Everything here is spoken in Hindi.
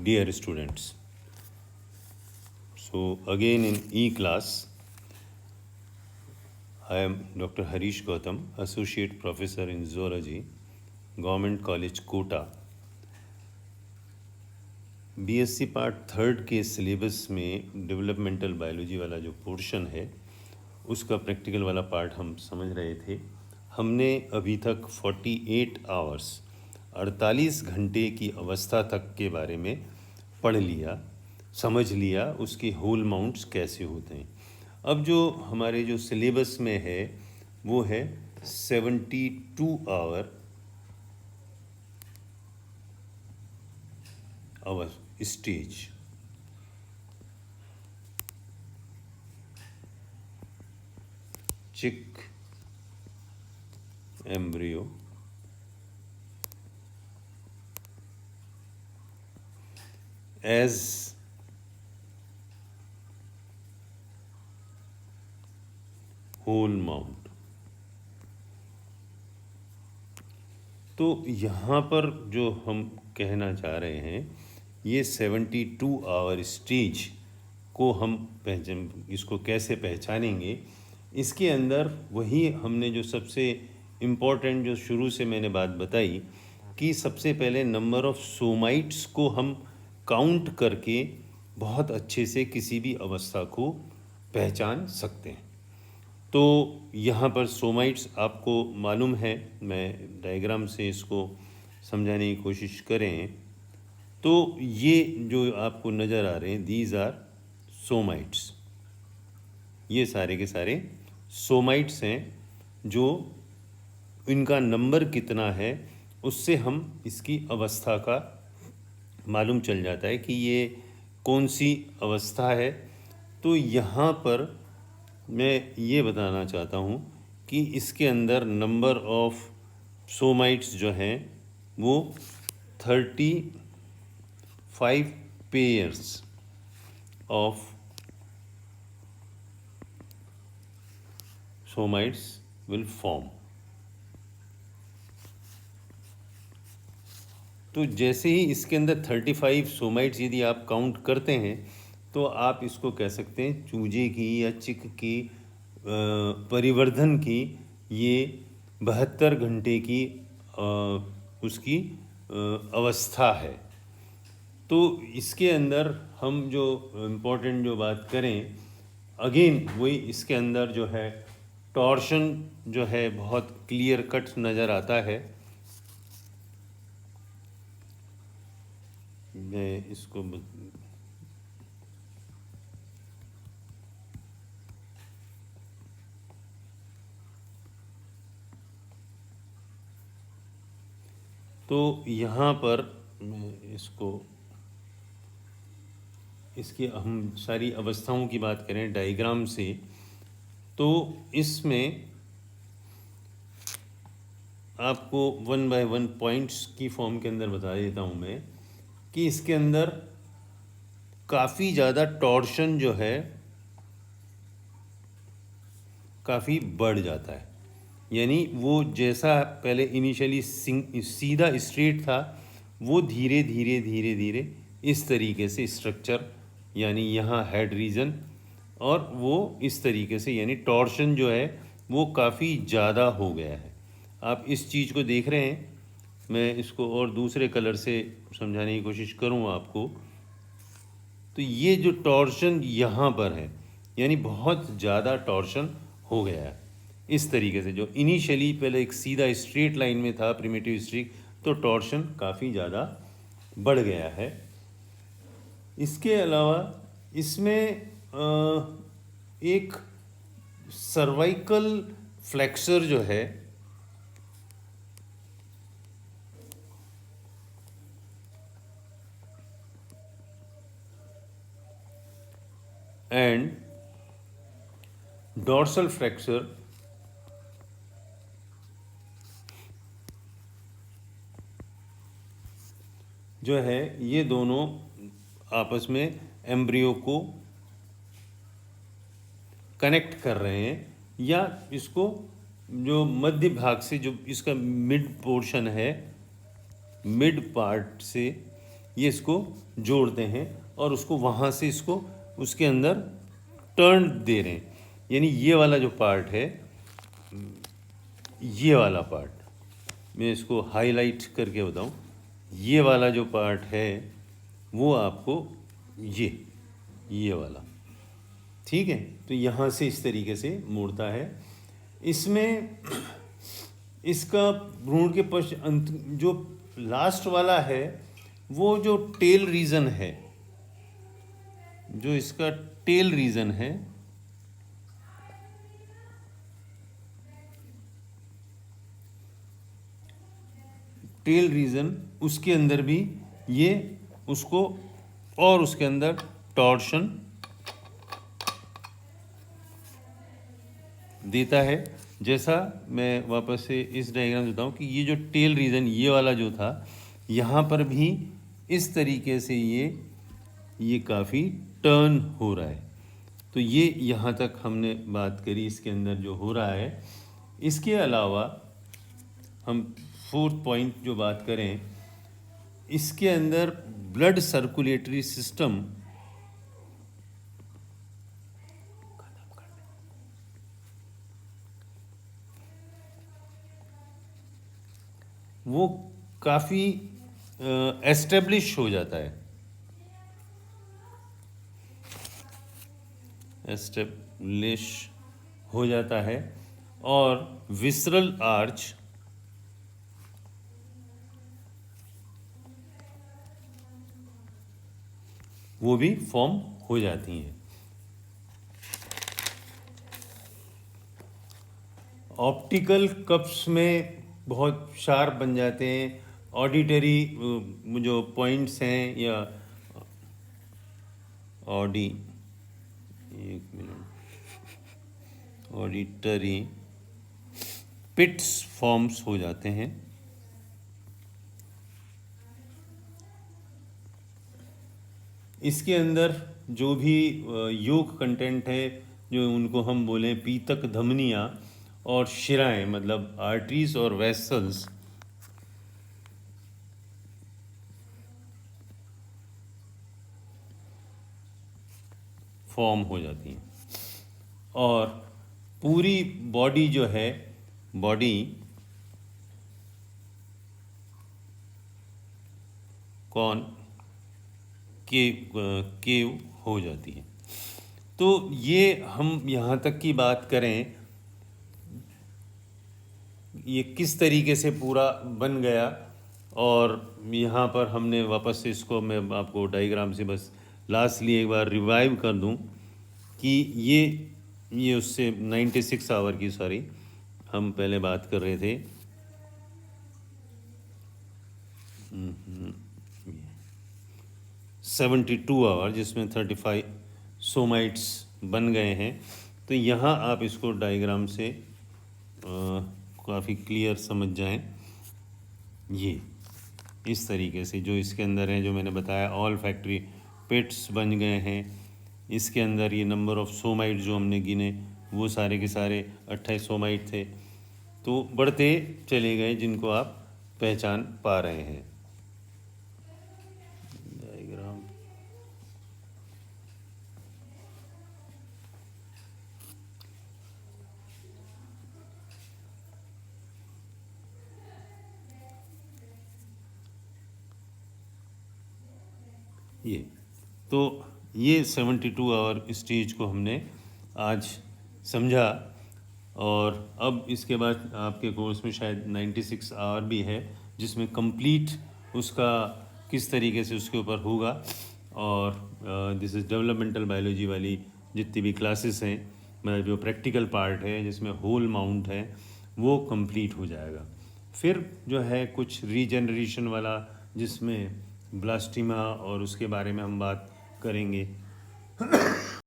Dear students, so again in E-class, I am Dr. Harish Gautam, Associate Professor in Zoology, Government College Kota. BSc part third के सिलेबस में डेवलपमेंटल बायोलॉजी वाला जो पोर्शन है उसका प्रैक्टिकल वाला पार्ट हम समझ रहे थे। हमने अभी तक 48 आवर्स 48 घंटे की अवस्था तक के बारे में पढ़ लिया, समझ लिया उसके होल माउंट्स कैसे होते हैं। अब जो हमारे जो सिलेबस में है वो है 72 आवर स्टेज। चिक, एम्ब्रियो, एज होल माउंट। तो यहाँ पर जो हम कहना चाह रहे हैं ये 72 आवर स्टेज को हम इसको कैसे पहचानेंगे। इसके अंदर वही हमने जो सबसे इम्पोर्टेंट जो शुरू से मैंने बात बताई कि सबसे पहले नंबर ऑफ सोमाइट्स को हम काउंट करके बहुत अच्छे से किसी भी अवस्था को पहचान सकते हैं। तो यहाँ पर सोमाइट्स आपको मालूम है, मैं डायग्राम से इसको समझाने की कोशिश करें तो ये जो आपको नज़र आ रहे हैं दीज आर सोमाइट्स। ये सारे के सारे सोमाइट्स हैं। जो इनका नंबर कितना है उससे हम इसकी अवस्था का मालूम चल जाता है कि ये कौन सी अवस्था है। तो यहाँ पर मैं ये बताना चाहता हूँ कि इसके अंदर नंबर ऑफ सोमाइट्स जो हैं वो 35 pairs of somites will form. तो जैसे ही इसके अंदर 35 सोमाइट्स यदि आप काउंट करते हैं तो आप इसको कह सकते हैं चूजे की या चिक की परिवर्धन की ये 72 घंटे की उसकी अवस्था है। तो इसके अंदर हम जो इम्पोर्टेंट जो बात करें अगेन वही इसके अंदर जो है टॉर्शन जो है बहुत क्लियर कट नज़र आता है। मैं इसको तो यहाँ पर मैं इसकी हम सारी अवस्थाओं की बात करें डायग्राम से तो इसमें आपको 1 बाय 1 पॉइंट्स की फॉर्म के अंदर बता देता हूँ मैं कि इसके अंदर काफ़ी ज़्यादा टॉर्शन जो है काफ़ी बढ़ जाता है। यानी वो जैसा पहले इनिशियली सीधा स्ट्रेट था वो धीरे धीरे धीरे धीरे इस तरीके से स्ट्रक्चर यानी यहाँ हेड रीजन और वो इस तरीके से यानी टॉर्शन जो है वो काफ़ी ज़्यादा हो गया है। आप इस चीज़ को देख रहे हैं। मैं इसको और दूसरे कलर से समझाने की कोशिश करूँगा आपको। तो ये जो टॉर्शन यहाँ पर है यानी बहुत ज़्यादा टॉर्शन हो गया है। इस तरीके से जो इनिशियली पहले एक सीधा स्ट्रेट लाइन में था प्रिमिटिव स्ट्रिक तो टॉर्शन काफ़ी ज़्यादा बढ़ गया है। इसके अलावा इसमें एक सर्वाइकल फ्लेक्सर जो है एंड डॉर्सल फ्लेक्सर जो है ये दोनों आपस में एम्ब्रियो को कनेक्ट कर रहे हैं या इसको जो मध्य भाग से जो इसका मिड पोर्शन है मिड पार्ट से ये इसको जोड़ते हैं और उसको वहाँ से इसको उसके अंदर टर्न दे रहे हैं। यानी ये वाला जो पार्ट है, ये वाला पार्ट मैं इसको हाईलाइट करके बताऊं, ये वाला जो पार्ट है वो आपको ये वाला, ठीक है। तो यहाँ से इस तरीके से मुड़ता है। इसमें इसका भ्रूण के पश्च अंत जो लास्ट वाला है वो जो टेल रीजन है, जो इसका टेल रीजन है, टेल रीजन उसके अंदर भी ये उसको और उसके अंदर टॉर्शन देता है। जैसा मैं वापस से इस डायग्राम देता हूँ कि ये जो टेल रीजन ये वाला जो था, यहाँ पर भी इस तरीके से ये काफ़ी टर्न हो रहा है। तो ये यहाँ तक हमने बात करी इसके अंदर जो हो रहा है। इसके अलावा हम फोर्थ पॉइंट जो बात करें, इसके अंदर ब्लड सर्कुलेटरी सिस्टम वो काफ़ी एस्टेब्लिश हो जाता है, एस्टेब्लिश हो जाता है और विसरल आर्च वो भी फॉर्म हो जाती हैं। ऑप्टिकल कप्स में बहुत शार्प बन जाते हैं। ऑडिटरी जो पॉइंट्स हैं या ऑडी एक मिनट ऑडिटरी पिट्स फॉर्म्स हो जाते हैं। इसके अंदर जो भी योग कंटेंट है, जो उनको हम बोलें पीतक धमनियाँ और शिराएं, मतलब आर्टरीज और वेसल्स, फॉर्म हो जाती हैं। और पूरी बॉडी जो है, बॉडी केव हो जाती है। तो ये हम यहाँ तक की बात करें, ये किस तरीके से पूरा बन गया। और यहाँ पर हमने वापस से इसको मैं आपको डायग्राम से बस लास्टली एक बार रिवाइव कर दूं कि ये उससे 96 आवर की, सॉरी हम पहले बात कर रहे थे 72 आवर, जिसमें 35 सोमाइट्स बन गए हैं। तो यहाँ आप इसको डायग्राम से काफ़ी क्लियर समझ जाएं। ये इस तरीके से जो इसके अंदर है, जो मैंने बताया, ऑल फैक्ट्री पिट्स बन गए हैं। इसके अंदर ये नंबर ऑफ़ सोमाइट जो हमने गिने वो सारे के सारे 28 सोमाइट थे। तो बढ़ते चले गए, जिनको आप पहचान पा रहे हैं। डायग्राम ये 72 आवर स्टेज को हमने आज समझा। और अब इसके बाद आपके कोर्स में शायद 96 आवर भी है, जिसमें कंप्लीट उसका किस तरीके से उसके ऊपर होगा। और दिस इज़ डेवलपमेंटल बायोलॉजी वाली जितनी भी क्लासेस हैं, मतलब जो प्रैक्टिकल पार्ट है जिसमें होल माउंट है, वो कंप्लीट हो जाएगा। फिर जो है कुछ रीजनरेशन वाला, जिसमें ब्लास्टिमा और उसके बारे में हम बात करेंगे।